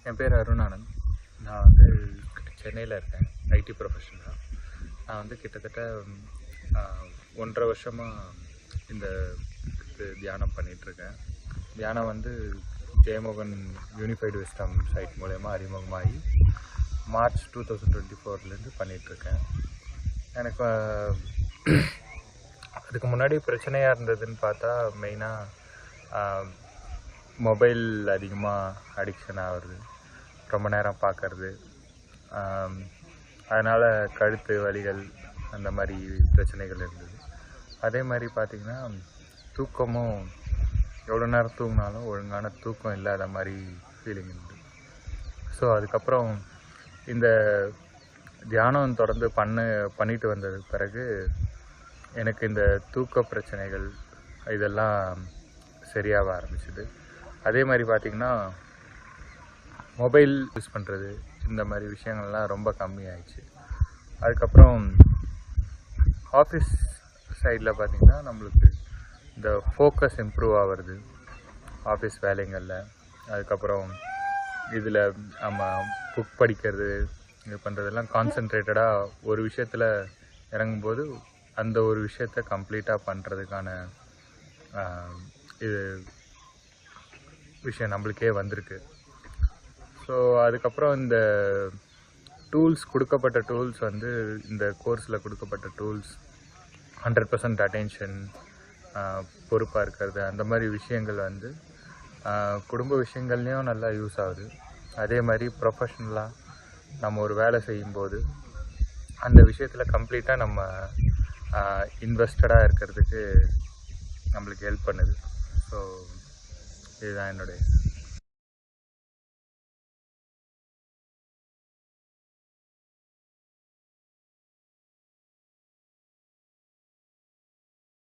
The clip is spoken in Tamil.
என் பேர் அருண் ஆனந்த். நான் வந்து சென்னையில் இருக்கேன். ஐடி ப்ரொஃபஷனல் தான். நான் வந்து கிட்டத்தட்ட 1.5 வருஷமாக இந்த தியானம் பண்ணிகிட்ருக்கேன். தியானம் வந்து ஜெயமோகன் யூனிஃபைடு விஸ்டம் சைட் மூலயமா அறிமுகமாகி மார்ச் 2024 பண்ணிகிட்ருக்கேன். எனக்கு அதுக்கு முன்னாடி பிரச்சனையாக இருந்ததுன்னு பார்த்தா மெயினாக மொபைல் அதிகமாக அடிக்ஷன் ஆகுறது, ரொம்ப நேரம் பார்க்கறது, அதனால் கழுத்து வலிகள் அந்த மாதிரி பிரச்சனைகள் இருந்தது. அதே மாதிரி பார்த்திங்கன்னா தூக்கமும் எவ்வளோ நேரம் தூங்கினாலும் ஒழுங்கான தூக்கம் இல்லாத மாதிரி ஃபீலிங் இருந்தது. ஸோ அதுக்கப்புறம் இந்த தியானம் தொடர்ந்து பண்ணிட்டு வந்தது பிறகு எனக்கு இந்த தூக்க பிரச்சனைகள் இதெல்லாம் சரியாக ஆரம்பிச்சுது. அதே மாதிரி பார்த்திங்கன்னா மொபைல் யூஸ் பண்ணுறது இந்த மாதிரி விஷயங்கள்லாம் ரொம்ப கம்மியாயிடுச்சு. அதுக்கப்புறம் ஆஃபீஸ் சைடில் பார்த்திங்கன்னா நம்மளுக்கு இந்த ஃபோக்கஸ் இம்ப்ரூவ் ஆகிறது ஆஃபீஸ் வேலைங்களில். அதுக்கப்புறம் இதில் நம்ம புக் படிக்கிறது இது பண்ணுறதெல்லாம் கான்சன்ட்ரேட்டடாக ஒரு விஷயத்தில் இறங்கும்போது அந்த ஒரு விஷயத்தை கம்ப்ளீட்டாக பண்ணுறதுக்கான இது விஷயம் நம்மளுக்கே வந்திருக்கு. ஸோ அதுக்கப்புறம் இந்த கொடுக்கப்பட்ட டூல்ஸ் வந்து இந்த கோர்ஸில் கொடுக்கப்பட்ட டூல்ஸ் 100% அட்டென்ஷன், பொறுப்பாக இருக்கிறது, அந்த மாதிரி விஷயங்கள் வந்து குடும்ப விஷயங்கள்லேயும் நல்லா யூஸ் ஆகுது. அதே மாதிரி ப்ரொஃபஷ்னலாக நம்ம ஒரு வேலை செய்யும்போது அந்த விஷயத்தில் கம்ப்ளீட்டாக நம்ம இன்வெஸ்டடாக இருக்கிறதுக்கு நம்மளுக்கு ஹெல்ப் பண்ணுது. ஸோ இதுதான் என்னுடைய